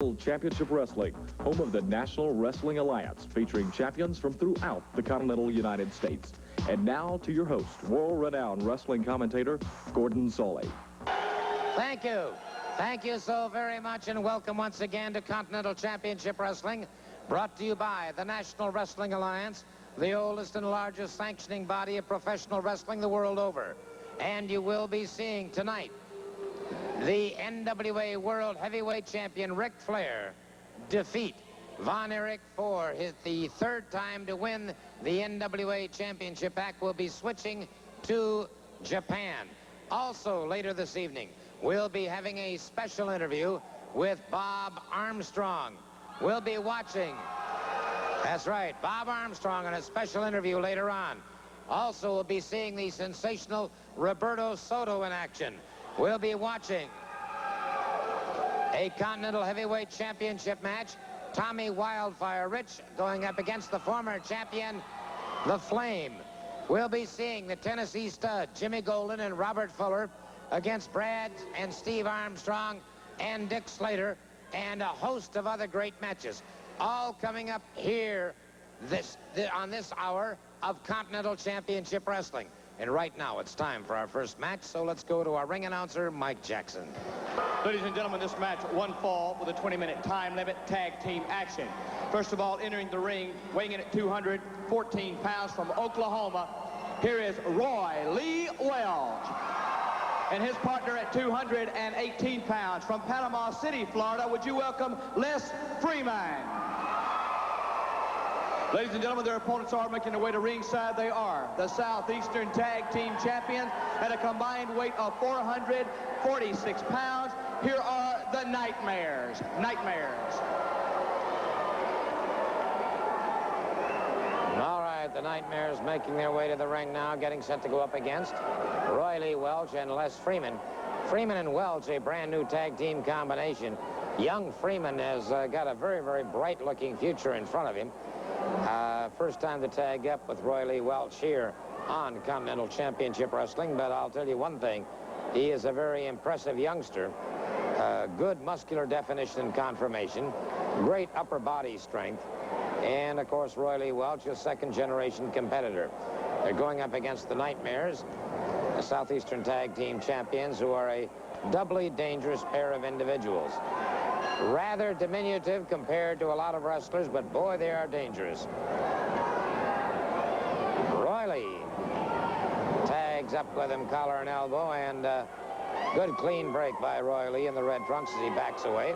Championship Wrestling, home of the National Wrestling Alliance, featuring champions from throughout the continental United States. And now to your host, world-renowned wrestling commentator, Gordon Soley. Thank you. Thank you so very much, and welcome once again to Continental Championship Wrestling, brought to you by the National Wrestling Alliance, the oldest and largest sanctioning body of professional wrestling the world over. And you will be seeing tonight the NWA World Heavyweight Champion Ric Flair defeat Von Erich for the third time to win the NWA Championship. Act will be switching to Japan. Also, later this evening, we'll be having a special interview with Bob Armstrong. We'll be watching, that's right, Bob Armstrong on a special interview later on. Also, we'll be seeing the sensational Roberto Soto in action. We'll be watching a Continental Heavyweight Championship match. Tommy Wildfire Rich going up against the former champion, The Flame. We'll be seeing the Tennessee Stud, Jimmy Golden and Robert Fuller, against Brad and Steve Armstrong and Dick Slater, and a host of other great matches. All coming up here on this hour of Continental Championship Wrestling. And right now, it's time for our first match, so let's go to our ring announcer, Mike Jackson. Ladies and gentlemen, this match, one fall with a 20-minute time limit, tag team action. First of all, entering the ring, weighing in at 214 pounds from Oklahoma, here is Roy Lee Welch. And his partner at 218 pounds from Panama City, Florida, would you welcome Les Freeman. Ladies and gentlemen, their opponents are making their way to ringside. They are the Southeastern Tag Team Champions at a combined weight of 446 pounds. Here are the Nightmares. All right, the Nightmares making their way to the ring now, getting set to go up against Roy Lee Welch and Les Freeman. Freeman and Welch, a brand new tag team combination. Young Freeman has got a very, very bright-looking future in front of him. First time to tag up with Roy Lee Welch here on Continental Championship Wrestling, but I'll tell you one thing. He is a very impressive youngster. Good muscular definition and conformation. Great upper body strength. And, of course, Roy Lee Welch, a second-generation competitor. They're going up against the Nightmares, the Southeastern Tag Team Champions, who are a doubly dangerous pair of individuals. Rather diminutive compared to a lot of wrestlers, but boy, they are dangerous. Roy Lee tags up with him, collar and elbow, and good clean break by Roy Lee in the red trunks as he backs away.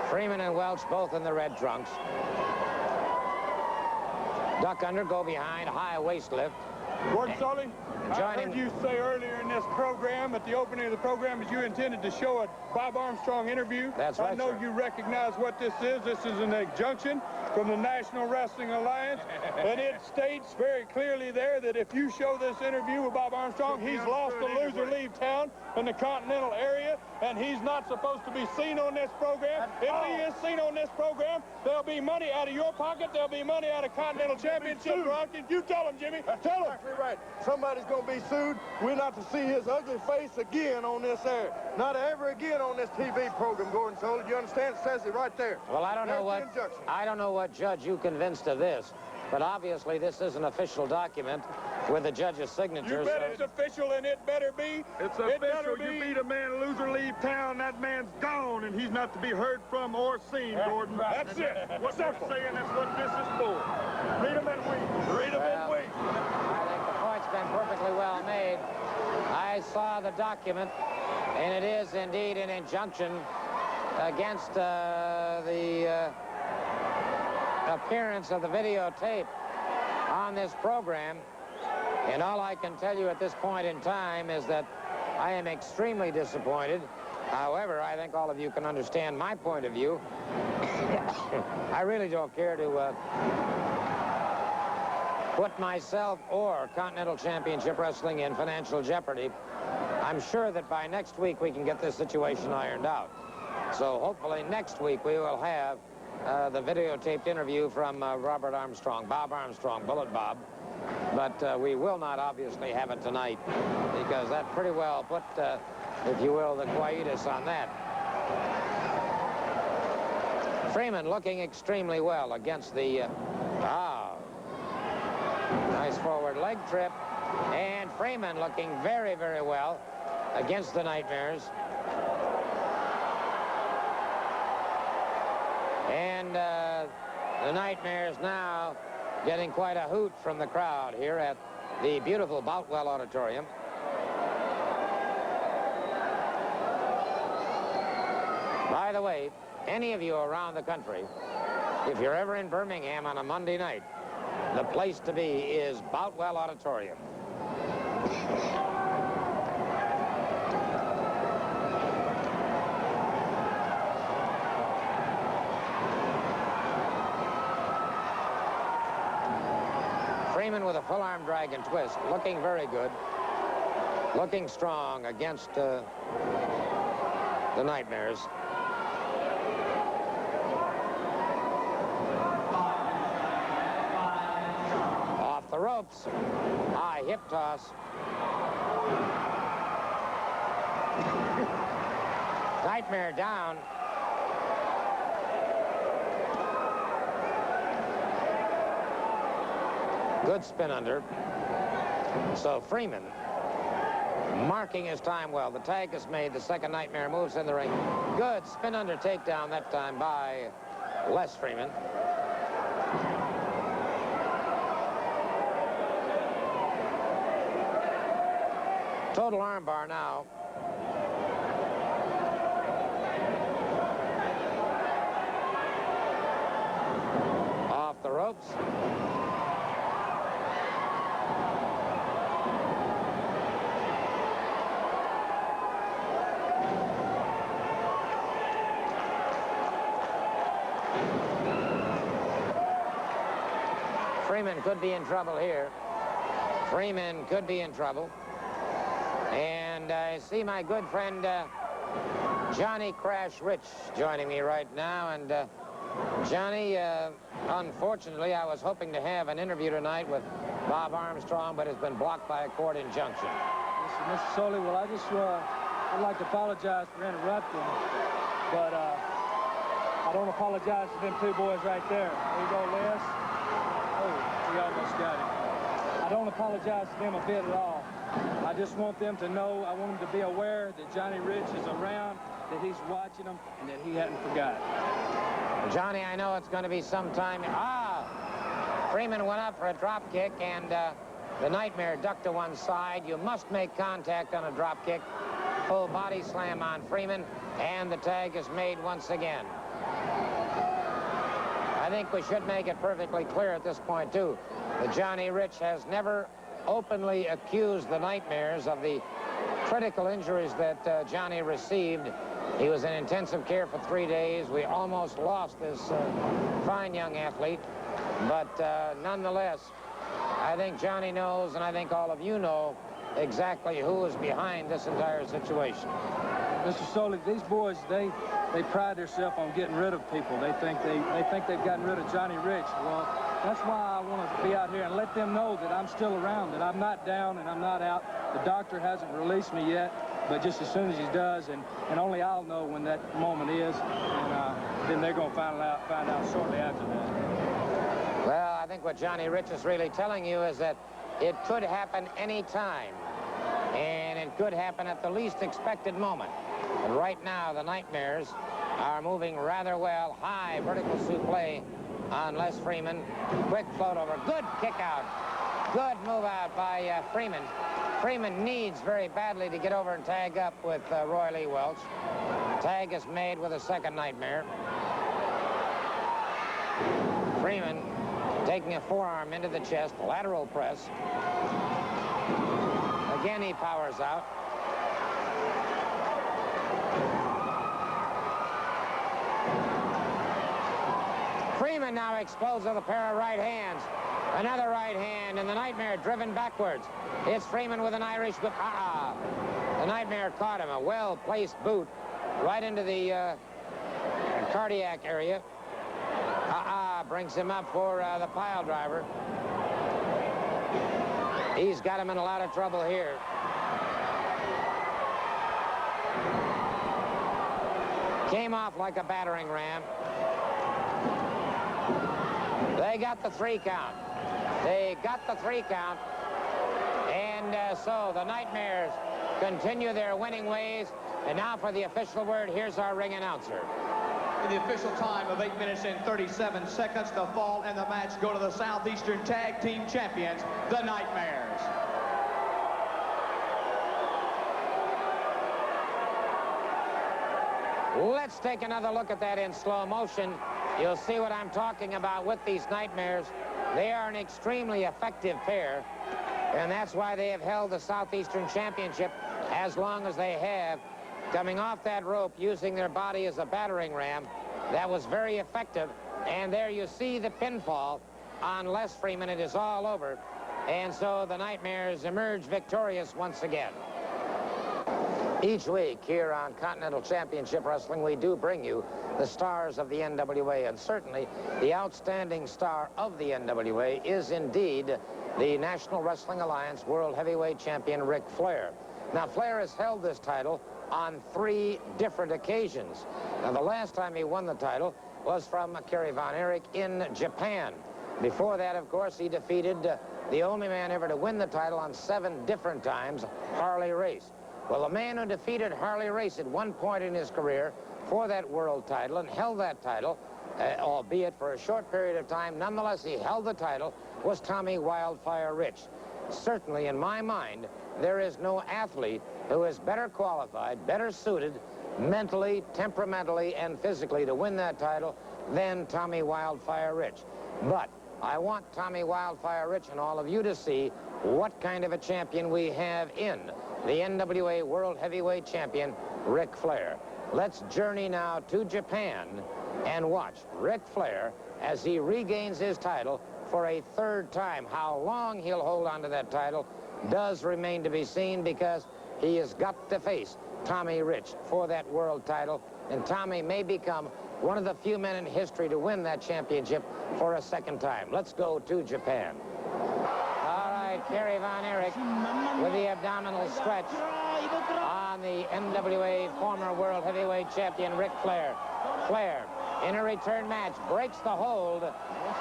Freeman and Welch both in the red trunks. Duck under, go behind, high waist lift. Gordon Soley, I heard you say earlier in this program, at the opening of the program, that you intended to show a Bob Armstrong interview. That's right, I know sir. You recognize what this is. This is an injunction from the National Wrestling Alliance, and it states very clearly there that if you show this interview with Bob Armstrong, he's lost to loser leave town in the Continental area, and he's not supposed to be seen on this program. If he is seen on this program, there'll be money out of your pocket. There'll be money out of Continental Championship. You tell him, Jimmy. Tell him. Exactly right. Somebody's going to be sued. We're not to see his ugly face again on this air. Not ever again on this TV program, Gordon Soley. Do you understand? It says it right there. Well, I don't know what judge you convinced of this, but obviously this is an official document with the judge's signature. You bet it's official, and it better be. It's official. You beat a man, loser leave town, that man's gone, and he's not to be heard from or seen, Gordon. That's it. What they're saying is what this is for. Read them and weep. Read them and weep. I think the point's been perfectly well made. I saw the document, and it is indeed an injunction against the appearance of the videotape on this program. And all I can tell you at this point in time is that I am extremely disappointed. However, I think all of you can understand my point of view. I really don't care to put myself or Continental Championship Wrestling in financial jeopardy. I'm sure that by next week we can get this situation ironed out. So hopefully next week we will have the videotaped interview from Robert Armstrong, Bob Armstrong, Bullet Bob. But we will not obviously have it tonight because that pretty well put, if you will, the quietus on that. Freeman looking extremely well against the... nice forward leg trip. And Freeman looking very, very well against the Nightmares. And the Nightmares now getting quite a hoot from the crowd here at the beautiful Boutwell Auditorium. By the way, any of you around the country, if you're ever in Birmingham on a Monday night, the place to be is Boutwell Auditorium. Freeman with a full arm drag and twist, looking very good, looking strong against the Nightmares. Off the ropes, high hip toss. Nightmare down. Good spin under. So Freeman marking his time well. The tag is made. The second Nightmare moves in the ring. Good spin under takedown that time by Les Freeman. Total armbar now. Off the ropes. Freeman could be in trouble here. Freeman could be in trouble. And I see my good friend Johnny Crash Rich joining me right now. And Johnny, unfortunately, I was hoping to have an interview tonight with Bob Armstrong, but it's been blocked by a court injunction. Listen, Mr. Soley, well, I'd like to apologize for interrupting, but I don't apologize to them two boys right there. There you go, Les. Oh, we almost got him. I don't apologize to them a bit at all. I just want them to know, I want them to be aware that Johnny Rich is around, that he's watching them, and that he hadn't forgotten. Johnny, I know it's going to be some time. Freeman went up for a drop kick, and the Nightmare ducked to one side. You must make contact on a drop kick. Full body slam on Freeman, and the tag is made once again. I think we should make it perfectly clear at this point, too, that Johnny Rich has never openly accused the Nightmares of the critical injuries that Johnny received. He was in intensive care for 3 days. We almost lost this fine young athlete. But nonetheless, I think Johnny knows, and I think all of you know, exactly who is behind this entire situation. Mr. Soley, these boys, they pride themselves on getting rid of people. They think they've gotten rid of Johnny Rich. Well, that's why I want to be out here and let them know that I'm still around, that I'm not down and I'm not out. The doctor hasn't released me yet, but just as soon as he does, and only I'll know when that moment is, and then they're going to find out shortly after that. Well, I think what Johnny Rich is really telling you is that it could happen any time, and it could happen at the least expected moment. And right now, the Nightmares are moving rather well. High vertical suplex on Les Freeman. Quick float over. Good kick out. Good move out by Freeman. Freeman needs very badly to get over and tag up with Roy Lee Welch. Tag is made with a second Nightmare. Freeman taking a forearm into the chest. Lateral press. Again, he powers out. Freeman now explodes with a pair of right hands. Another right hand, and the Nightmare driven backwards. It's Freeman with an Irish whip. The Nightmare caught him. A well-placed boot right into the cardiac area. Brings him up for the pile driver. He's got him in a lot of trouble here. Came off like a battering ram. They got the 3 count. They got the 3 count. And so the Nightmares continue their winning ways. And now for the official word, here's our ring announcer. In the official time of 8 minutes and 37 seconds, the fall and the match go to the Southeastern Tag Team Champions, the Nightmares. Let's take another look at that in slow motion. You'll see what I'm talking about with these Nightmares. They are an extremely effective pair, and that's why they have held the Southeastern Championship as long as they have. Coming off that rope, using their body as a battering ram, that was very effective. And there you see the pinfall on Les Freeman. It is all over. And so the Nightmares emerge victorious once again. Each week here on Continental Championship Wrestling, we do bring you the stars of the NWA, and certainly the outstanding star of the NWA is indeed the National Wrestling Alliance World Heavyweight Champion Ric Flair. Now, Flair has held this title on 3 different occasions. Now, the last time he won the title was from Kerry Von Erich in Japan. Before that, of course, he defeated the only man ever to win the title on 7 different times, Harley Race. Well, the man who defeated Harley Race at one point in his career for that world title and held that title, albeit for a short period of time, nonetheless he held the title, was Tommy Wildfire Rich. Certainly, in my mind, there is no athlete who is better qualified, better suited mentally, temperamentally, and physically to win that title than Tommy Wildfire Rich. But I want Tommy Wildfire Rich and all of you to see what kind of a champion we have in the NWA World Heavyweight Champion, Ric Flair. Let's journey now to Japan and watch Ric Flair as he regains his title for a 3rd time. How long he'll hold on to that title does remain to be seen, because he has got to face Tommy Rich for that world title, and Tommy may become one of the few men in history to win that championship for a 2nd time. Let's go to Japan. All right, Kerry Von Erich with the abdominal stretch on the NWA former World Heavyweight Champion Ric Flair. Flair, in a return match, breaks the hold.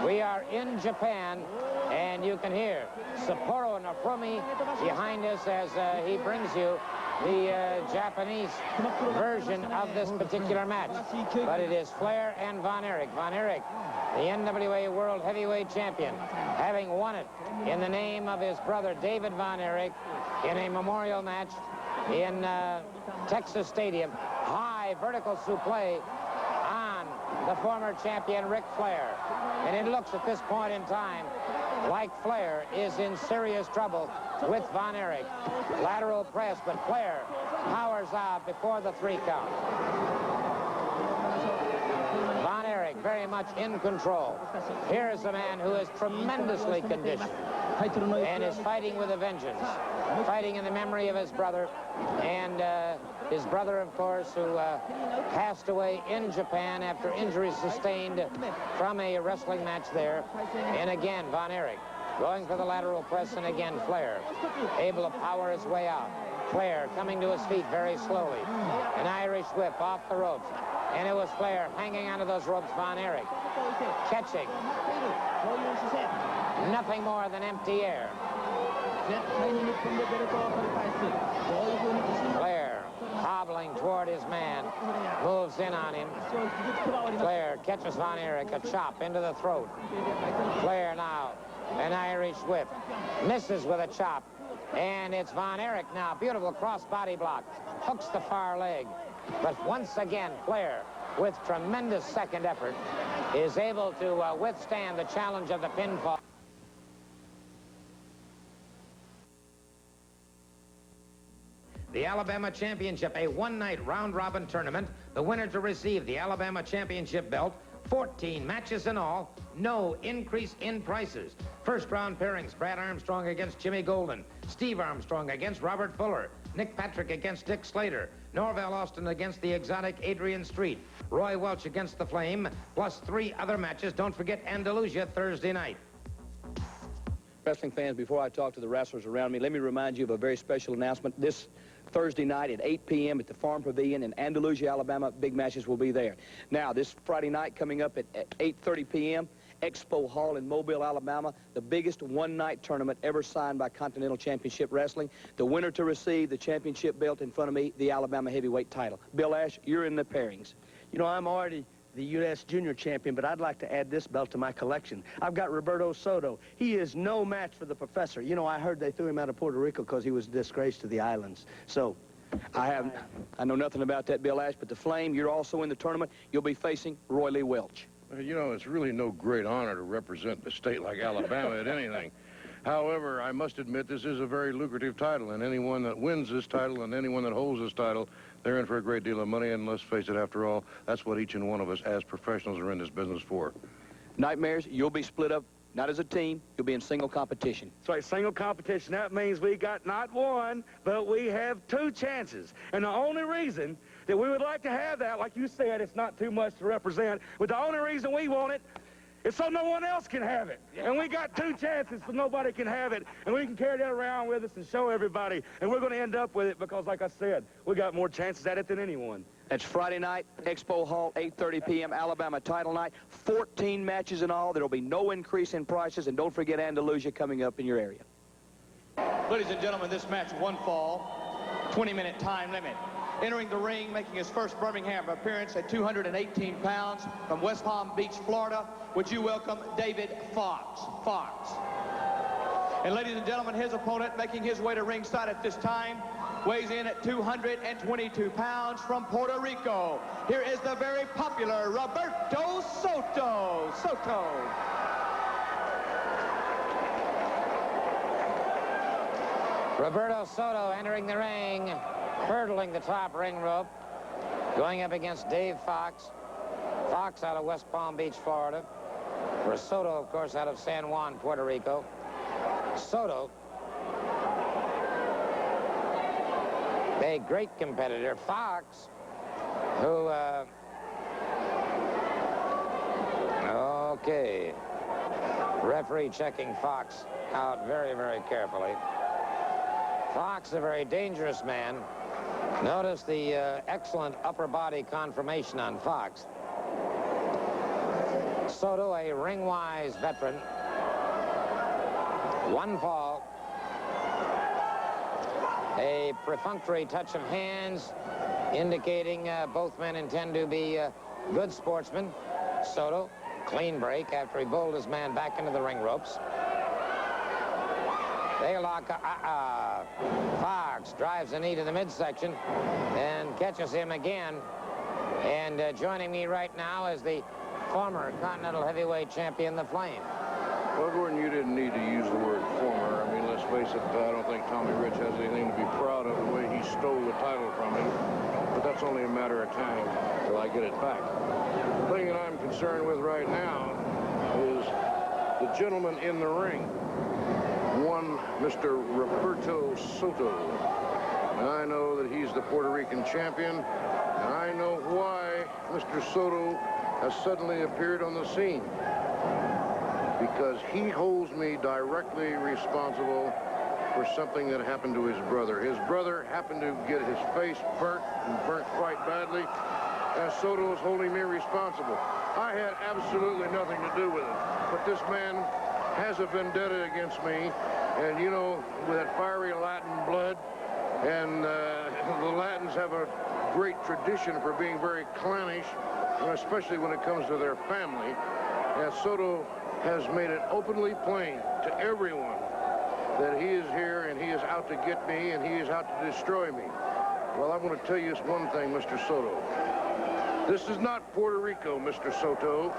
We are in Japan, and you can hear Sapporo Nofumi behind us as he brings you the Japanese version of this particular match. But it is Flair and Von Erich. Von Erich, the NWA World Heavyweight Champion, having won it in the name of his brother David Von Erich in a memorial match in Texas Stadium. High vertical suplex on the former champion Ric Flair. And it looks at this point in time like Flair is in serious trouble with Von Erich. Lateral press, but Flair powers out before the 3 count. Von Erich very much in control. Here's a man who is tremendously conditioned and is fighting with a vengeance. Fighting in the memory of his brother, and his brother, of course, who passed away in Japan after injuries sustained from a wrestling match there. And again, Von Erich going for the lateral press, and again, Flair able to power his way out. Flair coming to his feet very slowly. An Irish whip off the ropes. And it was Flair hanging onto those ropes, Von Erich catching nothing more than empty air. Flair hobbling toward his man, moves in on him. Flair catches Von Erich, a chop into the throat. Flair now, an Irish whip, misses with a chop, and it's Von Erich now. Beautiful cross-body block, hooks the far leg. But once again, Flair, with tremendous second effort, is able to withstand the challenge of the pinfall. The Alabama Championship, a one-night round-robin tournament. The winner to receive the Alabama Championship belt. 14 matches in all. No increase in prices. First-round pairings, Brad Armstrong against Jimmy Golden. Steve Armstrong against Robert Fuller. Nick Patrick against Dick Slater. Norvell Austin against the exotic Adrian Street. Roy Welch against the Flame, plus 3 other matches. Don't forget Andalusia Thursday night. Wrestling fans, before I talk to the wrestlers around me, let me remind you of a very special announcement. This Thursday night at 8 p.m. at the Farm Pavilion in Andalusia, Alabama. Big matches will be there. Now, this Friday night coming up at 8:30 p.m., Expo Hall in Mobile, Alabama, the biggest one-night tournament ever signed by Continental Championship Wrestling. The winner to receive the championship belt in front of me, the Alabama heavyweight title. Bill Ash, you're in the pairings. You know, I'm already the U.S. Junior Champion, but I'd like to add this belt to my collection. I've got Roberto Soto. He is no match for the Professor. You know, I heard they threw him out of Puerto Rico because he was a disgrace to the islands. So, I know nothing about that, Bill Ash, but the Flame, you're also in the tournament. You'll be facing Roy Lee Welch. You know, it's really no great honor to represent a state like Alabama at anything. However, I must admit this is a very lucrative title, and anyone that wins this title and anyone that holds this title, they're in for a great deal of money, and let's face it, after all, that's what each and one of us as professionals are in this business for. Nightmares, you'll be split up, not as a team, you'll be in single competition. that's right, single competition. That means we got not one, but we have 2 chances. And the only reason that we would like to have that, like you said, it's not too much to represent, but the only reason we want it is so no one else can have it. And we got 2 chances so nobody can have it, and we can carry that around with us and show everybody, and we're going to end up with it because, like I said, we got more chances at it than anyone. That's Friday night, Expo Hall, 8:30 p.m., Alabama title night. 14 matches in all. There'll be no increase in prices, and don't forget Andalusia coming up in your area. Ladies and gentlemen, this match, 1 fall, 20-minute time limit. Entering the ring, making his first Birmingham appearance at 218 pounds from West Palm Beach, Florida, would you welcome David Fox. And ladies and gentlemen, his opponent making his way to ringside at this time weighs in at 222 pounds from Puerto Rico. Here is the very popular Roberto Soto. Roberto Soto entering the ring, hurdling the top ring rope, going up against Dave Fox. Fox out of West Palm Beach, Florida. Soto, of course, out of San Juan, Puerto Rico. Soto, a great competitor. Fox, who, okay. Referee checking Fox out very, very carefully. Fox, a very dangerous man. Notice the excellent upper body conformation on Fox. Soto, a ring-wise veteran. 1 fall. A perfunctory touch of hands indicating both men intend to be good sportsmen. Soto, clean break after he bowled his man back into the ring ropes. They lock. Fox drives a knee to the midsection and catches him again. And joining me right now is the former Continental Heavyweight Champion, the Flame. Well, Gordon, you didn't need to use the word former. I mean, let's face it, I don't think Tommy Rich has anything to be proud of the way he stole the title from him. But that's only a matter of time till I get it back. The thing that I'm concerned with right now is the gentleman in the ring. One, Mr. Roberto Soto. And I know that he's the Puerto Rican champion, and I know why Mr. Soto has suddenly appeared on the scene. Because he holds me directly responsible for something that happened to his brother. His brother happened to get his face burnt, and burnt quite badly, and Soto is holding me responsible. I had absolutely nothing to do with it, but this man has a vendetta against me, and you know, with that fiery Latin blood, and the Latins have a great tradition for being very clannish, and especially when it comes to their family. And Soto has made it openly plain to everyone that he is here and he is out to get me and he is out to destroy me. Well, I want to tell you one thing, Mr. Soto. This is not Puerto Rico, Mr. Soto.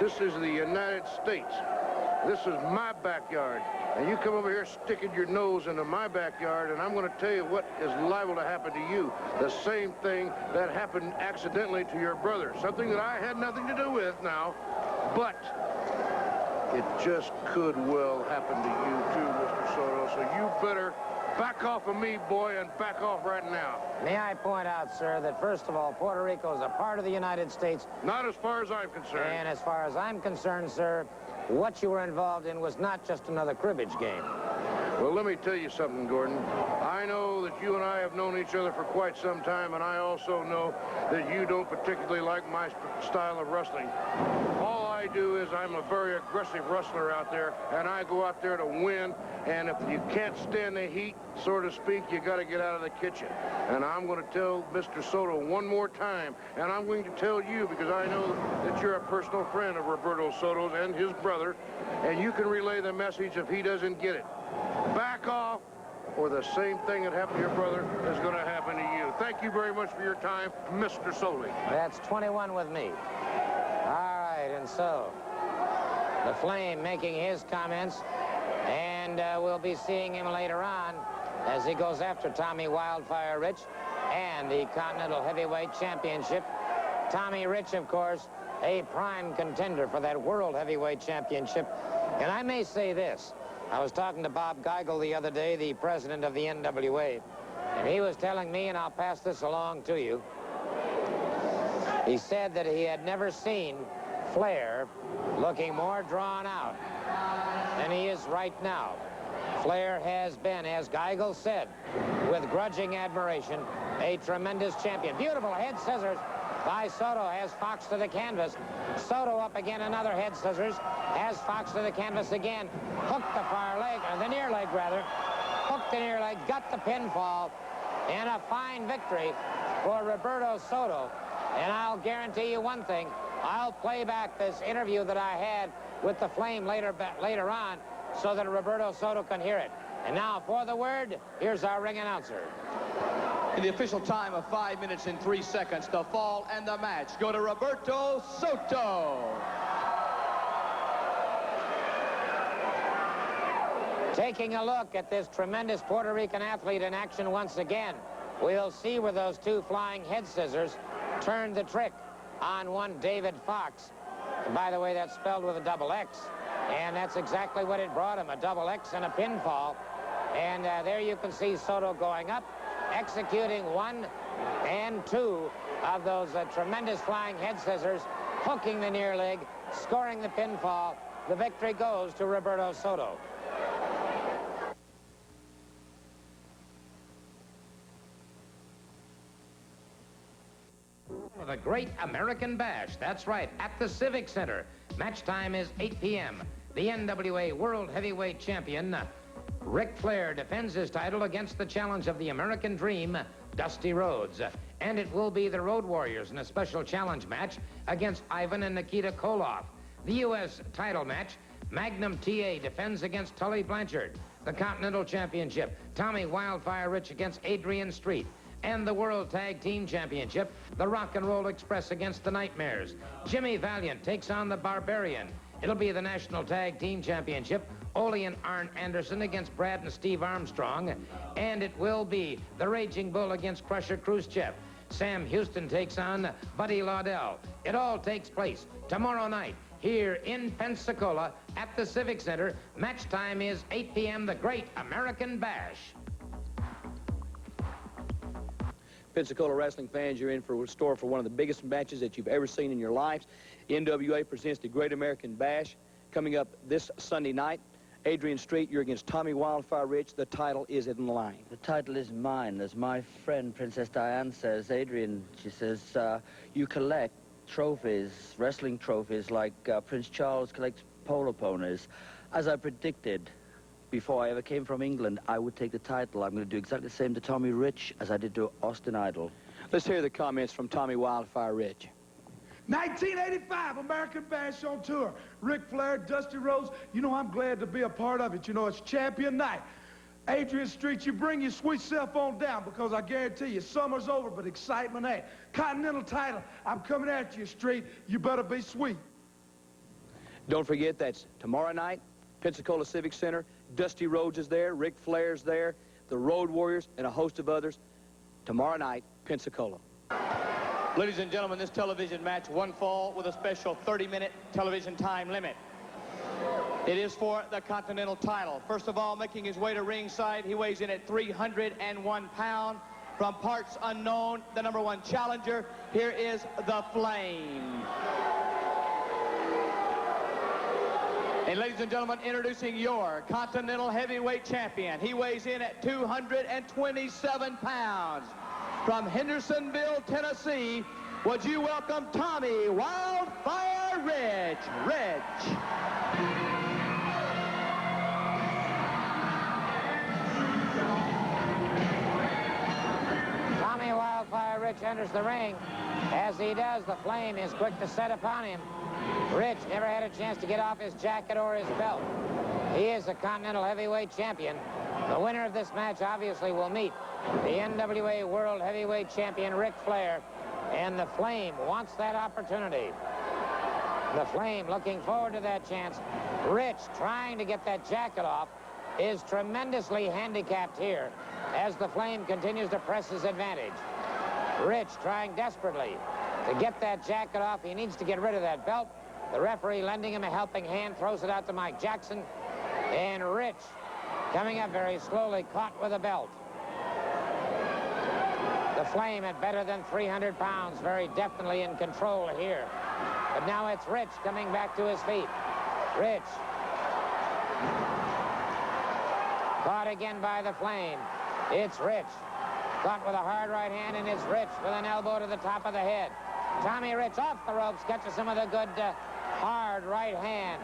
This is the United States. This is my backyard. And you come over here sticking your nose into my backyard, and I'm going to tell you what is liable to happen to you. The same thing that happened accidentally to your brother. Something that I had nothing to do with now, but it just could well happen to you too, Mr. Soto. So you better back off of me, boy, and back off right now. May I point out, sir, that first of all, Puerto Rico is a part of the United States. Not as far as I'm concerned. And as far as I'm concerned, sir, what you were involved in was not just another cribbage game. Well, let me tell you something, Gordon. I know that that you and I have known each other for quite some time, and I also know that you don't particularly like my style of wrestling. All I do is I'm a very aggressive wrestler out there, and I go out there to win, and if you can't stand the heat, so to speak, you got to get out of the kitchen. And I'm going to tell Mr. Soto one more time, and I'm going to tell you because I know that you're a personal friend of Roberto Soto's and his brother, and you can relay the message if he doesn't get it. Back off, or the same thing that happened to your brother is going to happen to you. Thank you very much for your time, Mr. Soli. That's 21 with me. All right, and so the Flame making his comments, and we'll be seeing him later on as he goes after Tommy Wildfire Rich and the Continental Heavyweight Championship. Tommy Rich, of course, a prime contender for that World Heavyweight Championship. And I may say this. I was talking to Bob Geigel the other day, the president of the NWA, and he was telling me, and I'll pass this along to you, he said that he had never seen Flair looking more drawn out than he is right now. Flair has been, as Geigel said, with grudging admiration, a tremendous champion. Beautiful head scissors by Soto, has Fox to the canvas. Soto up again, another head scissors, has Fox to the canvas again. Hooked the far leg, or the near leg rather. Hooked the near leg, got the pinfall, and a fine victory for Roberto Soto. And I'll guarantee you one thing, I'll play back this interview that I had with the Flame later on so that Roberto Soto can hear it. And now for the word, here's our ring announcer. In the official time of 5 minutes and 3 seconds, the fall and the match go to Roberto Soto. Taking a look at this tremendous Puerto Rican athlete in action once again, we'll see where those two flying head scissors turned the trick on one David Fox. And by the way, that's spelled with a double X. And that's exactly what it brought him, a double X and a pinfall. And there you can see Soto going up, executing 1 and 2 of those tremendous flying head scissors, hooking the near leg, scoring the pinfall. The victory goes to Roberto Soto. The Great American Bash, that's right, at the Civic Center. Match time is 8 p.m. The NWA World Heavyweight Champion, Ric Flair, defends his title against the challenge of the American Dream, Dusty Rhodes. And it will be the Road Warriors in a special challenge match against Ivan and Nikita Koloff. The U.S. title match, Magnum TA defends against Tully Blanchard. The Continental Championship, Tommy Wildfire Rich against Adrian Street. And the World Tag Team Championship, the Rock and Roll Express against the Nightmares. Jimmy Valiant takes on the Barbarian. It'll be the National Tag Team Championship, Ole and Arn Anderson against Brad and Steve Armstrong. And it will be the Raging Bull against Crusher Khrushchev. Sam Houston takes on Buddy Laudel. It all takes place tomorrow night here in Pensacola at the Civic Center. Match time is 8 p.m., the Great American Bash. Pensacola wrestling fans, you're in for a store for one of the biggest matches that you've ever seen in your lives. NWA presents the Great American Bash coming up this Sunday night. Adrian Street, you're against Tommy Wildfire Rich. The title is in the line. The title is mine. As my friend Princess Diane says, Adrian, she says, you collect trophies, wrestling trophies, like Prince Charles collects polo ponies. As I predicted, before I ever came from England, I would take the title. I'm going to do exactly the same to Tommy Rich as I did to Austin Idol. Let's hear the comments from Tommy Wildfire Rich. 1985 American Bash on tour. Ric Flair, Dusty Rhodes. You know, I'm glad to be a part of it. You know, it's champion night. Adrian Street, you bring your sweet self on down because I guarantee you, summer's over, but excitement ain't. Continental title, I'm coming at you, Street. You better be sweet. Don't forget, that's tomorrow night, Pensacola Civic Center. Dusty Rhodes is there, Ric Flair's there, the Road Warriors, and a host of others. Tomorrow night, Pensacola. Ladies and gentlemen, this television match, one fall with a special 30-minute television time limit. It is for the Continental title. First of all, making his way to ringside, he weighs in at 301 pounds. From parts unknown, the #1 challenger, here is the Flame. And ladies and gentlemen, introducing your Continental Heavyweight Champion. He weighs in at 227 pounds. From Hendersonville, Tennessee, would you welcome Tommy Wildfire Rich? Rich. Tommy Wildfire Rich enters the ring. As he does, the Flame is quick to set upon him. Rich never had a chance to get off his jacket or his belt. He is the Continental Heavyweight Champion. The winner of this match obviously will meet the NWA World Heavyweight Champion Ric Flair, and the Flame wants that opportunity. The Flame looking forward to that chance. Rich, trying to get that jacket off, is tremendously handicapped here as the Flame continues to press his advantage. Rich trying desperately to get that jacket off. He needs to get rid of that belt. The referee lending him a helping hand, throws it out to Mike Jackson. And Rich coming up very slowly, caught with a belt. The Flame at better than 300 pounds, very definitely in control here. But now it's Rich coming back to his feet. Rich. Caught again by the Flame. It's Rich. Caught with a hard right hand, and it's Rich with an elbow to the top of the head. Tommy Rich off the ropes, catches him with a good hard right hand.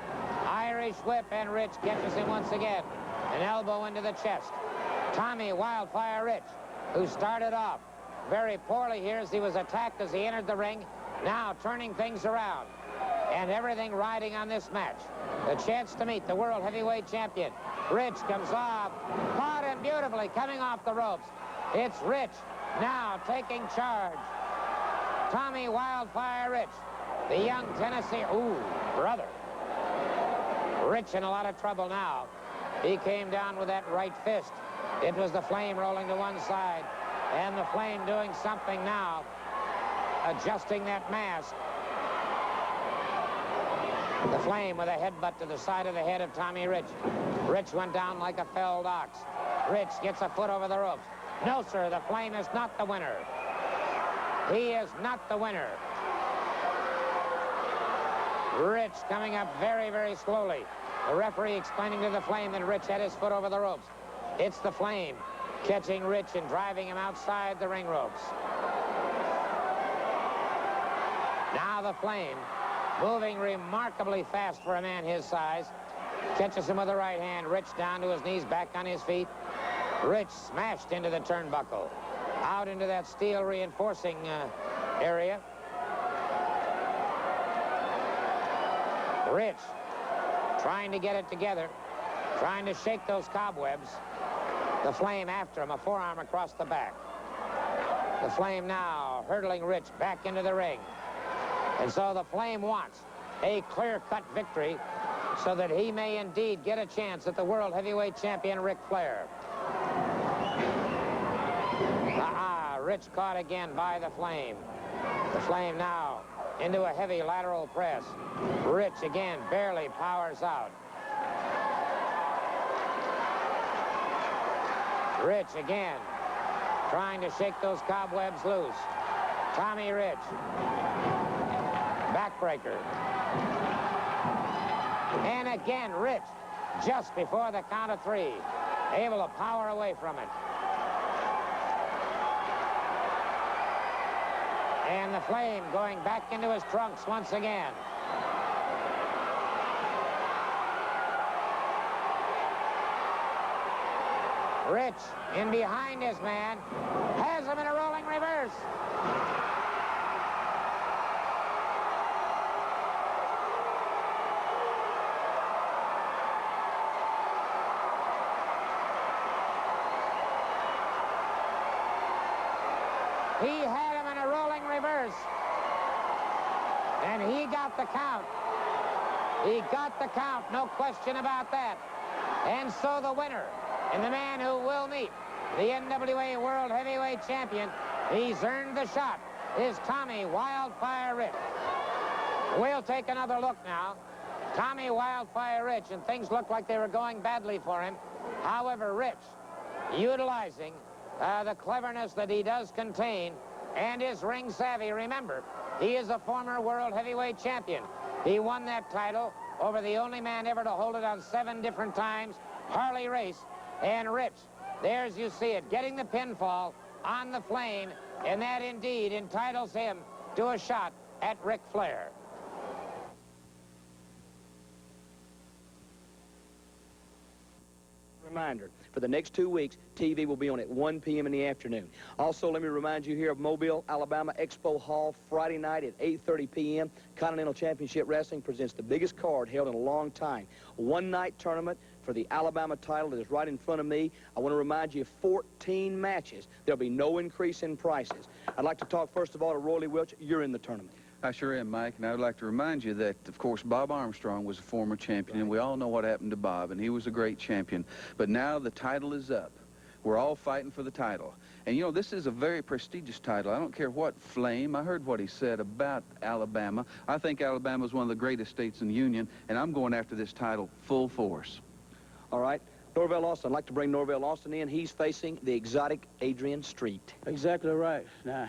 Irish whip, and Rich catches him once again. An elbow into the chest. Tommy Wildfire Rich, who started off very poorly here as he was attacked as he entered the ring, now turning things around. And everything riding on this match. The chance to meet the World Heavyweight Champion. Rich comes off, caught him beautifully, coming off the ropes. It's Rich now taking charge. Tommy Wildfire Rich, the young Tennessee, ooh, brother. Rich in a lot of trouble now. He came down with that right fist. It was the Flame rolling to one side, and the Flame doing something now, adjusting that mask. The Flame with a headbutt to the side of the head of Tommy Rich. Rich went down like a felled ox. Rich gets a foot over the ropes. No, sir, the Flame is not the winner. He is not the winner. Rich coming up very, very slowly. The referee explaining to the Flame that Rich had his foot over the ropes. It's the Flame catching Rich and driving him outside the ring ropes. Now the Flame, moving remarkably fast for a man his size, catches him with the right hand. Rich down to his knees, back on his feet. Rich smashed into the turnbuckle, out into that steel reinforcing area. Rich trying to get it together, trying to shake those cobwebs. The Flame after him, a forearm across the back. The Flame now hurdling Rich back into the ring. And so the Flame wants a clear-cut victory so that he may indeed get a chance at the World Heavyweight Champion Ric Flair. Rich caught again by the Flame. The Flame now into a heavy lateral press. Rich again barely powers out. Rich again trying to shake those cobwebs loose. Tommy Rich. Backbreaker. And again, Rich, just before the count of three, able to power away from it. And the Flame going back into his trunks once again. Rich in behind his man, has him in a rolling reverse. He had him in a rolling reverse. And he got the count. He got the count, no question about that. And so the winner, and the man who will meet the NWA World Heavyweight Champion, he's earned the shot, is Tommy Wildfire Rich. We'll take another look now. Tommy Wildfire Rich, and things look like they were going badly for him. However, Rich, utilizing the cleverness that he does contain and his ring savvy. Remember, he is a former World Heavyweight Champion. He won that title over the only man ever to hold it on 7 different times, Harley Race. And Rich, there's you see it, getting the pinfall on the Flame, and that indeed entitles him to a shot at Ric Flair. Reminder, for the next 2 weeks, TV will be on at 1 p.m. in the afternoon. Also, let me remind you here of Mobile, Alabama Expo Hall, Friday night at 8:30 p.m. Continental Championship Wrestling presents the biggest card held in a long time. A one-night tournament for the Alabama title that is right in front of me. I want to remind you of 14 matches. There'll be no increase in prices. I'd like to talk first of all to Roy Lee Welch. You're in the tournament. I sure am, Mike, and I would like to remind you that, of course, Bob Armstrong was a former champion, and we all know what happened to Bob, and he was a great champion. But now the title is up. We're all fighting for the title. And, you know, this is a very prestigious title. I don't care what Flame. I heard what he said about Alabama. I think Alabama is one of the greatest states in the Union, and I'm going after this title full force. All right. Norvell Austin. I'd like to bring Norvell Austin in. He's facing the exotic Adrian Street. Exactly right. Now,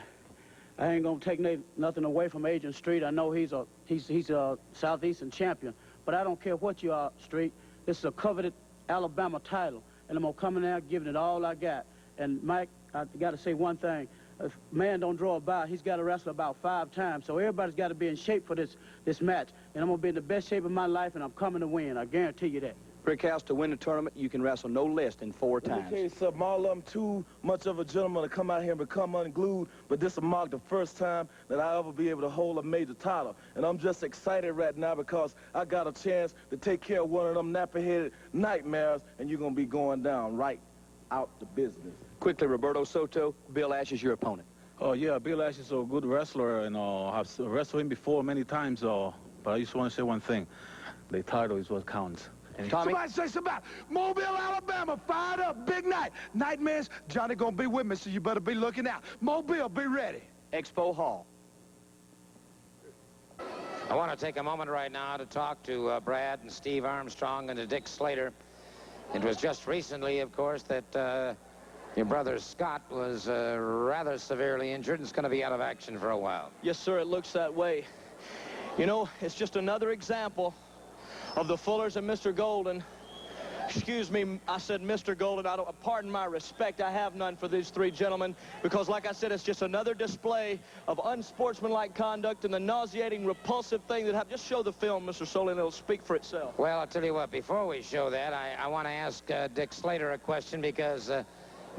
I ain't gonna take nothing away from Adrian Street. I know he's a Southeastern champion, but I don't care what you are, Street. This is a coveted Alabama title, and I'm gonna come in there giving it all I got. And Mike, I got to say one thing: if man don't draw a bout, he's got to wrestle about 5 times. So everybody's got to be in shape for this match, and I'm gonna be in the best shape of my life, and I'm coming to win. I guarantee you that. Rick House, to win the tournament, you can wrestle no less than 4 times. Let me tell you something, all of them too much of a gentleman to come out here and become unglued, but this will mark the first time that I'll ever be able to hold a major title. And I'm just excited right now because I got a chance to take care of one of them nappy-headed nightmares, and you're going to be going down right out the business. Quickly, Roberto Soto, Bill Ash is your opponent. Oh, yeah, Bill Ash is a good wrestler, and I've wrestled him before many times, but I just want to say one thing. The title is what counts. Tommy? Somebody say something about Mobile, Alabama, fired up, big night. Nightmares, Johnny gonna be with me, so you better be looking out. Mobile, be ready. Expo Hall. I want to take a moment right now to talk to Brad and Steve Armstrong and to Dick Slater. It was just recently, of course, that your brother Scott was rather severely injured and is going to be out of action for a while. Yes, sir, it looks that way. You know, it's just another example of the Fullers and Mr. Golden. Excuse me, I said Mr. Golden. Pardon my respect. I have none for these 3 gentlemen because, like I said, it's just another display of unsportsmanlike conduct and the nauseating, repulsive thing that have. Just show the film, Mr. Soley, and it'll speak for itself. Well, I'll tell you what, before we show that, I want to ask Dick Slater a question because,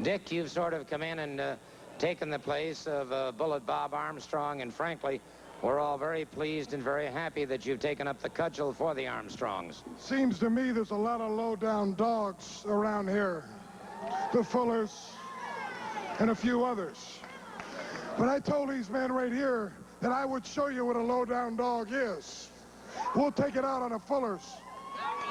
Dick, you've sort of come in and taken the place of Bullet Bob Armstrong, and frankly, we're all very pleased and very happy that you've taken up the cudgel for the Armstrongs. Seems to me there's a lot of low-down dogs around here. The Fullers and a few others. But I told these men right here that I would show you what a low-down dog is. We'll take it out on the Fullers.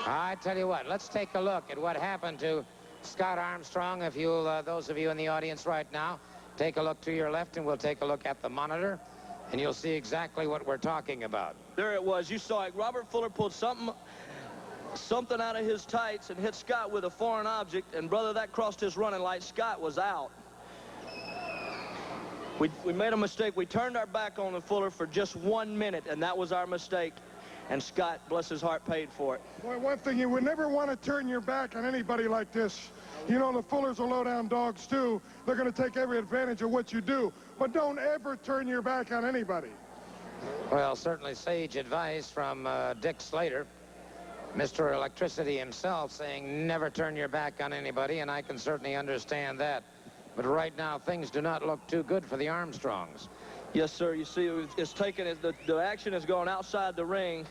I tell you what, let's take a look at what happened to Scott Armstrong. If you'll, those of you in the audience right now, take a look to your left and we'll take a look at the monitor. And you'll see exactly what we're talking about. There it was. You saw it. Robert Fuller pulled something out of his tights and hit Scott with a foreign object, and, brother, that crossed his running light. Scott was out. We made a mistake. We turned our back on the Fuller for just 1 minute, and that was our mistake. And Scott, bless his heart, paid for it. Boy, one thing, you would never want to turn your back on anybody like this. You know, the Fullers are low-down dogs, too. They're going to take every advantage of what you do. But don't ever turn your back on anybody. Well, certainly sage advice from Dick Slater, Mr. Electricity himself, saying never turn your back on anybody, and I can certainly understand that. But right now, things do not look too good for the Armstrongs. Yes, sir. You see, it's taken, the action has gone outside the ring.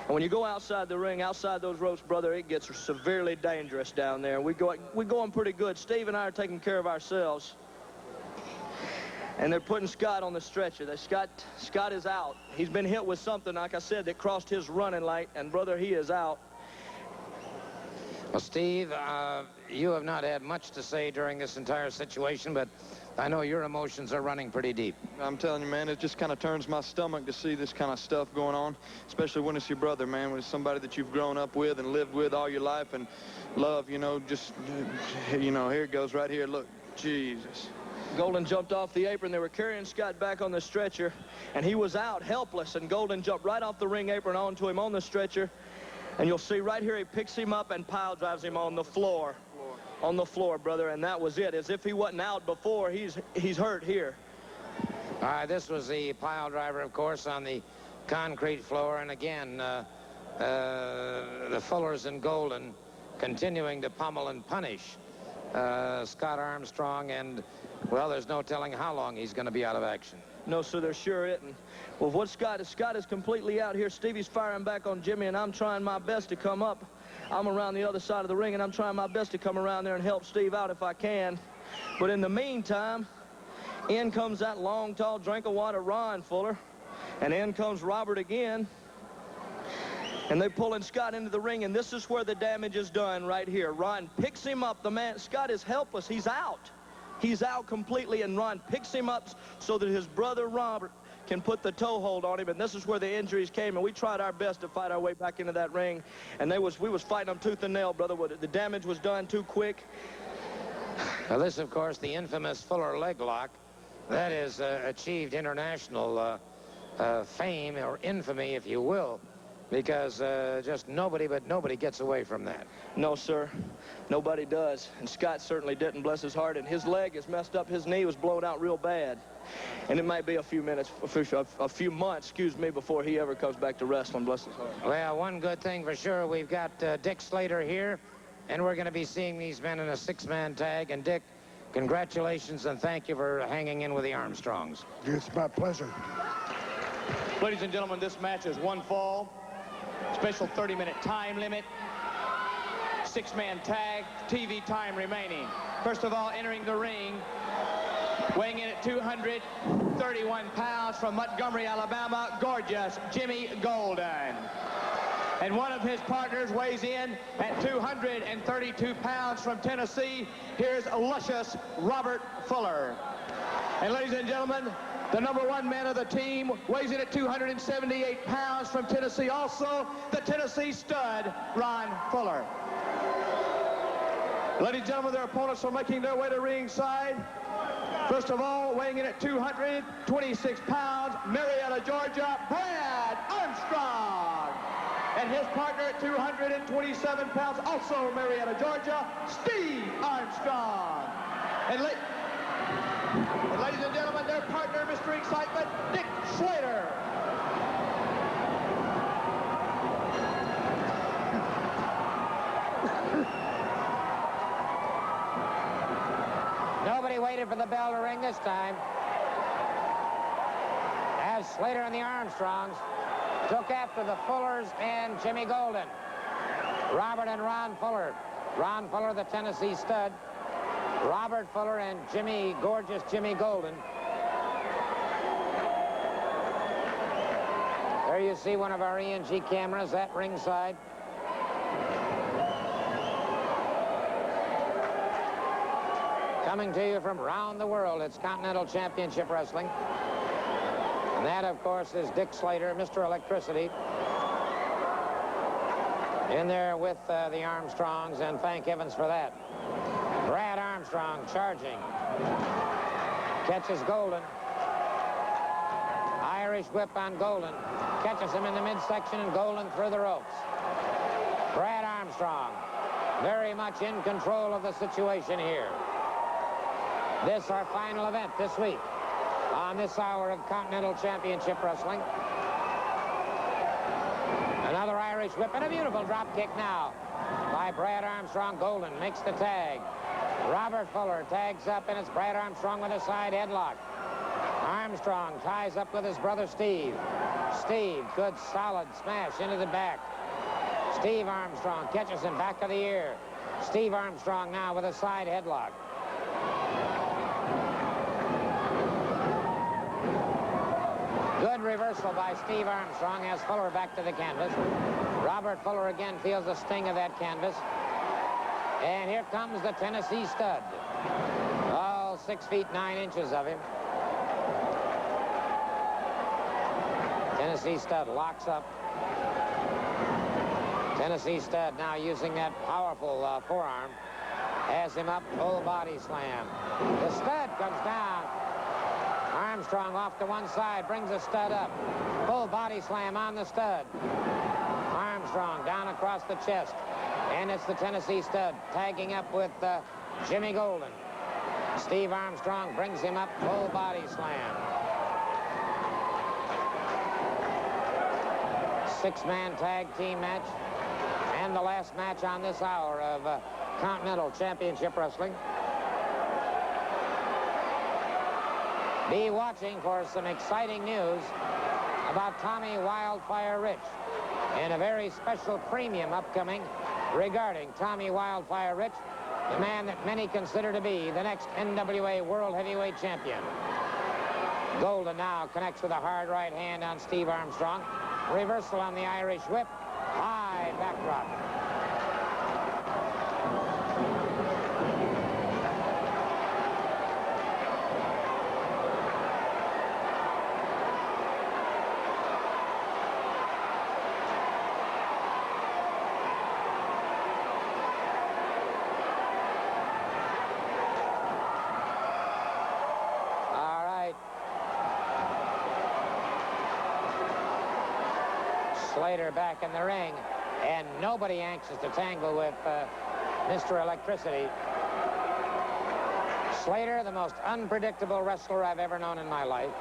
And when you go outside the ring, outside those ropes, brother, it gets severely dangerous down there. We're going pretty good. Steve and I are taking care of ourselves. And they're putting Scott on the stretcher. Scott is out. He's been hit with something, like I said, that crossed his running light. And, brother, he is out. Well, Steve, you have not had much to say during this entire situation, but I know your emotions are running pretty deep. I'm telling you, man, it just kind of turns my stomach to see this kind of stuff going on, especially when it's your brother, man, when it's somebody that you've grown up with and lived with all your life and love, you know, just, you know, here it goes right here. Look, Jesus. Golden jumped off the apron. They were carrying Scott back on the stretcher, and he was out helpless, and Golden jumped right off the ring apron onto him on the stretcher. And you'll see right here, he picks him up and pile drives him on the floor. On the floor, brother, and that was it. As if he wasn't out before, he's hurt here. This was the pile driver, of course, on the concrete floor. And again, the Fullers and Golden continuing to pummel and punish Scott Armstrong. And, well, there's no telling how long he's going to be out of action. No, sir, there sure isn't. Well, what Scott is completely out here. Stevie's firing back on Jimmy, and I'm trying my best to come up. I'm around the other side of the ring, and I'm trying my best to come around there and help Steve out if I can. But in the meantime, in comes that long, tall drink of water, Ron Fuller. And in comes Robert again. And they're pulling Scott into the ring, and this is where the damage is done right here. Ron picks him up. The man, Scott is helpless. He's out. He's out completely, and Ron picks him up so that his brother Robert can put the toe hold on him, and this is where the injuries came, and we tried our best to fight our way back into that ring, and we was fighting them tooth and nail, brother. The damage was done too quick. Now this, of course, the infamous Fuller leg lock. That is achieved international fame, or infamy, if you will, because just nobody gets away from that. No, sir. Nobody does. And Scott certainly didn't, bless his heart. And his leg is messed up. His knee was blown out real bad. And it might be a few minutes, a few months, excuse me, before he ever comes back to wrestling, bless his heart. Well, one good thing for sure, we've got Dick Slater here, and we're going to be seeing these men in a six-man tag. And Dick, congratulations and thank you for hanging in with the Armstrongs. It's my pleasure. Ladies and gentlemen, this match is one fall. Special 30-minute time limit. Six-man tag, TV time remaining. First of all, entering the ring, weighing in at 231 pounds from Montgomery, Alabama, gorgeous Jimmy Golden. And one of his partners weighs in at 232 pounds from Tennessee. Here's luscious Robert Fuller. And ladies and gentlemen, the #1 man of the team weighs in at 278 pounds from Tennessee, also the Tennessee stud, Ron Fuller. Ladies and gentlemen, their opponents are making their way to ringside. First of all, weighing in at 226 pounds, Marietta, Georgia, Brad Armstrong. And his partner at 227 pounds, also Marietta, Georgia, Steve Armstrong. And ladies and gentlemen, their partner, Mr. Excitement, Dick Slater. Nobody waited for the bell to ring this time, as Slater and the Armstrongs took after the Fullers and Jimmy Golden. Robert and Ron Fuller. Ron Fuller, the Tennessee stud. Robert Fuller and gorgeous Jimmy Golden. There you see one of our ENG cameras at ringside. Coming to you from around the world, it's Continental Championship Wrestling. And that, of course, is Dick Slater, Mr. Electricity. In there with the Armstrongs, and thank heavens for that. Brad Armstrong charging. Catches Golden. Irish whip on Golden. Catches him in the midsection, and Golden through the ropes. Brad Armstrong very much in control of the situation here. This our final event this week on this hour of Continental Championship Wrestling. Another Irish whip and a beautiful drop kick now by Brad Armstrong. Golden makes the tag. Robert Fuller tags up, and it's Brad Armstrong with a side headlock. Armstrong ties up with his brother Steve. Steve, good solid smash into the back. Steve Armstrong catches him back of the ear. Steve Armstrong now with a side headlock. Good reversal by Steve Armstrong has Fuller back to the canvas. Robert Fuller again feels the sting of that canvas. And here comes the Tennessee stud. All 6 feet 9 inches of him. Tennessee stud locks up. Tennessee stud now using that powerful forearm. Has him up, full body slam. The stud comes down. Armstrong off to one side, brings the stud up. Full body slam on the stud. Armstrong down across the chest. And it's the Tennessee stud tagging up with Jimmy Golden. Steve Armstrong brings him up, full body slam. Six-man tag team match. And the last match on this hour of Continental Championship Wrestling. Be watching for some exciting news about Tommy Wildfire Rich and a very special premium upcoming regarding Tommy Wildfire Rich, the man that many consider to be the next NWA World Heavyweight Champion. Golden now connects with a hard right hand on Steve Armstrong. Reversal on the Irish whip. High backdrop. Slater back in the ring, and nobody anxious to tangle with Mr. Electricity. Slater, the most unpredictable wrestler I've ever known in my life.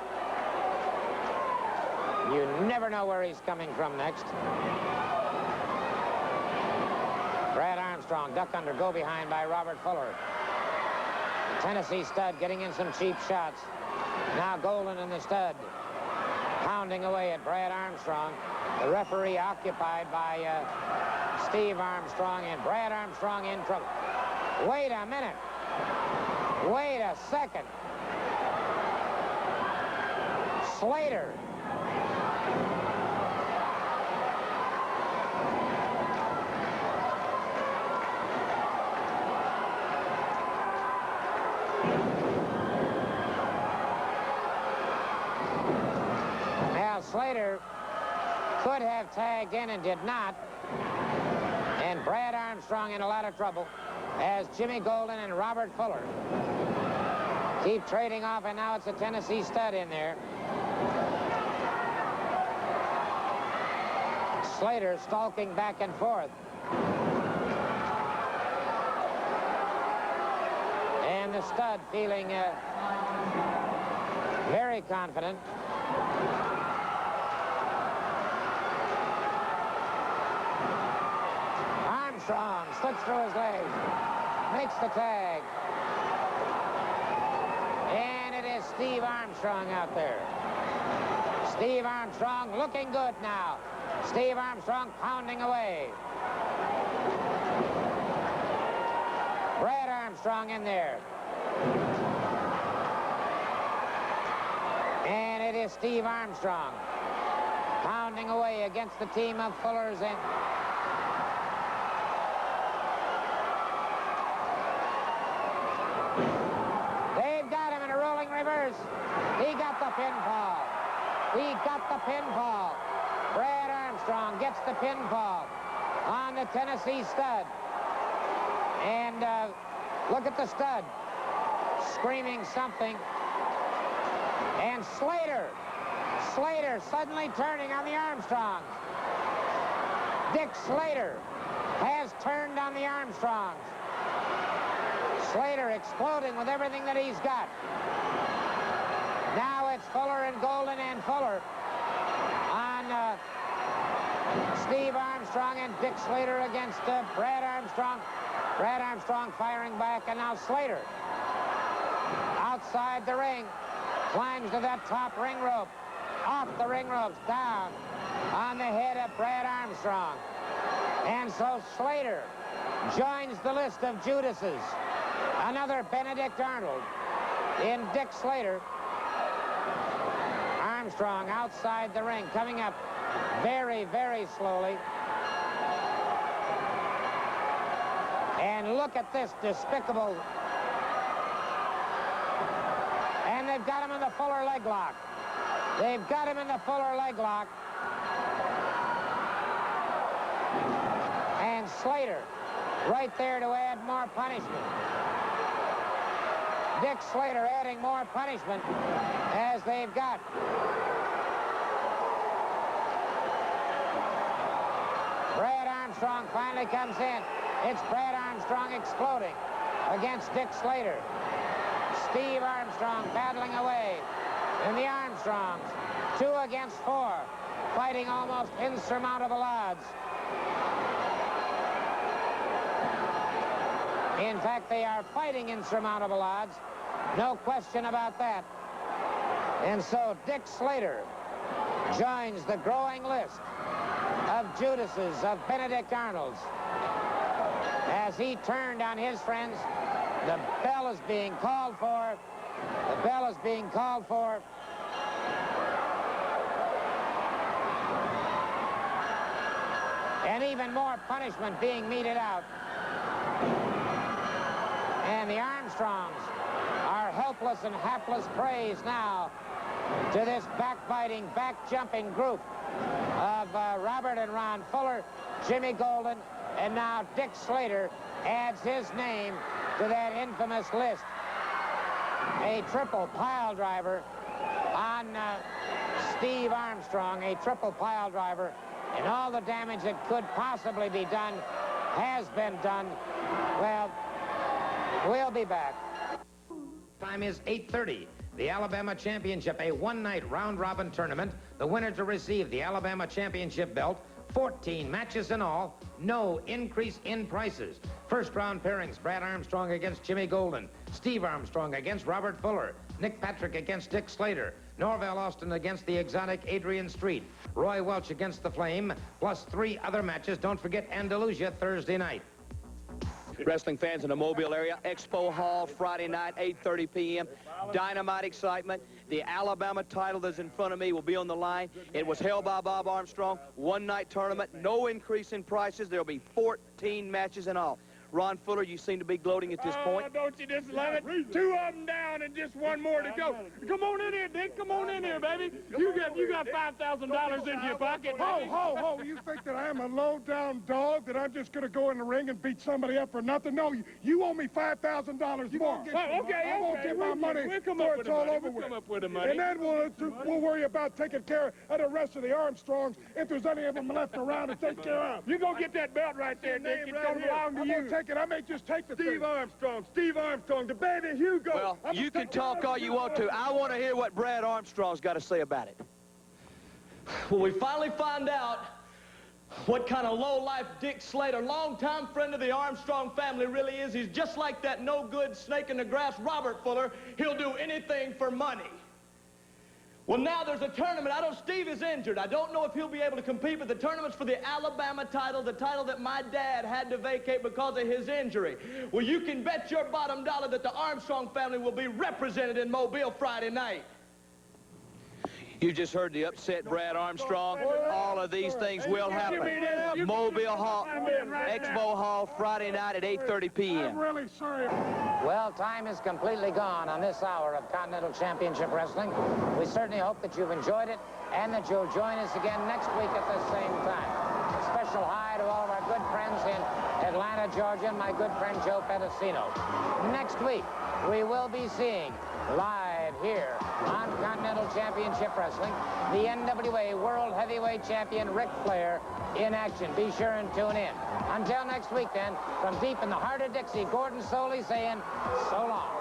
You never know where he's coming from next. Brad Armstrong, duck under, go behind by Robert Fuller. Tennessee stud getting in some cheap shots. Now Golden and the stud pounding away at Brad Armstrong. The referee occupied by Steve Armstrong, and Brad Armstrong in trouble. Wait a minute. Wait a second. Slater. Now Slater could have tagged in and did not. And Brad Armstrong in a lot of trouble as Jimmy Golden and Robert Fuller keep trading off, and now it's a Tennessee stud in there. Slater stalking back and forth. And the stud feeling very confident. Armstrong slips through his legs, makes the tag. And it is Steve Armstrong out there. Steve Armstrong looking good now. Steve Armstrong pounding away. Brad Armstrong in there. And it is Steve Armstrong pounding away against the team of Fullers and reverse. He got the pinfall. He got the pinfall. Brad Armstrong gets the pinfall on the Tennessee stud. And look at the stud screaming something. And Slater suddenly turning on the Armstrongs. Dick Slater has turned on the Armstrongs. Slater exploding with everything that he's got. Now it's Fuller and Golden and Fuller on Steve Armstrong and Dick Slater against Brad Armstrong. Brad Armstrong firing back, and now Slater outside the ring climbs to that top ring rope, off the ring ropes, down on the head of Brad Armstrong. And so Slater joins the list of Judases. Another Benedict Arnold in Dick Slater. Armstrong outside the ring, coming up very, very slowly. And look at this despicable. And they've got him in the Fuller leg lock. They've got him in the Fuller leg lock. And Slater right there to add more punishment. Dick Slater adding more punishment as they've got. Brad Armstrong finally comes in. It's Brad Armstrong exploding against Dick Slater. Steve Armstrong battling away. And the Armstrongs, 2 against 4, fighting almost insurmountable odds. In fact, they are fighting insurmountable odds. No question about that. And so Dick Slater joins the growing list of Judases, of Benedict Arnolds. As he turned on his friends, the bell is being called for. The bell is being called for. And even more punishment being meted out. And the Armstrongs are helpless and hapless praise now to this backbiting, back-jumping group of Robert and Ron Fuller, Jimmy Golden, and now Dick Slater adds his name to that infamous list. A triple pile driver on Steve Armstrong, a triple pile driver, and all the damage that could possibly be done has been done. Well, we'll be back. Time is 8:30. The Alabama Championship, a one-night round-robin tournament. The winner to receive the Alabama Championship belt. 14 matches in all. No increase in prices. First-round pairings, Brad Armstrong against Jimmy Golden. Steve Armstrong against Robert Fuller. Nick Patrick against Dick Slater. Norvell Austin against the exotic Adrian Street. Roy Welch against the Flame, plus 3 other matches. Don't forget Andalusia Thursday night. Wrestling fans in the Mobile area, Expo Hall, Friday night, 8:30 p.m. Dynamite excitement. The Alabama title that's in front of me will be on the line. It was held by Bob Armstrong. One-night tournament, no increase in prices. There'll be 14 matches in all. Ron Fuller, you seem to be gloating at this point. Oh, don't you just love it? 2 of them down and just 1 more to go. Come on in here, Dick. Come on in here, baby. You got $5,000 in your pocket. Ho. You think that I'm a low-down dog, that I'm just going to go in the ring and beat somebody up for nothing? No, you owe me $5,000 more. Okay. I won't get my money before it's all over with. Come up with the money. And then we'll worry about taking care of the rest of the Armstrongs if there's any of them left around to take care of. You're going to get that belt right there, Dick. It's going to belong to you. I may just take the Steve Armstrong, the baby Hugo. Well, you can talk all you want to. I want to hear what Brad Armstrong's got to say about it. Well, we finally find out what kind of low-life Dick Slater, longtime friend of the Armstrong family, really is. He's just like that no-good snake in the grass Robert Fuller. He'll do anything for money. Well, now there's a tournament. Steve is injured. I don't know if he'll be able to compete, but the tournament's for the Alabama title, the title that my dad had to vacate because of his injury. Well, you can bet your bottom dollar that the Armstrong family will be represented in Mobile Friday night. You just heard the upset Brad Armstrong. All of these things will happen. Mobile Hall, Expo Hall, Friday night at 8:30 p.m. I'm really sorry. Well, time is completely gone on this hour of Continental Championship Wrestling. We certainly hope that you've enjoyed it and that you'll join us again next week at the same time. Special hi to all of our good friends in Atlanta, Georgia, and my good friend Joe Pedicino. Next week, we will be seeing live here on Continental Championship Wrestling, the NWA World Heavyweight Champion Ric Flair in action. Be sure and tune in. Until next week, then, from deep in the heart of Dixie, Gordon Soley saying so long.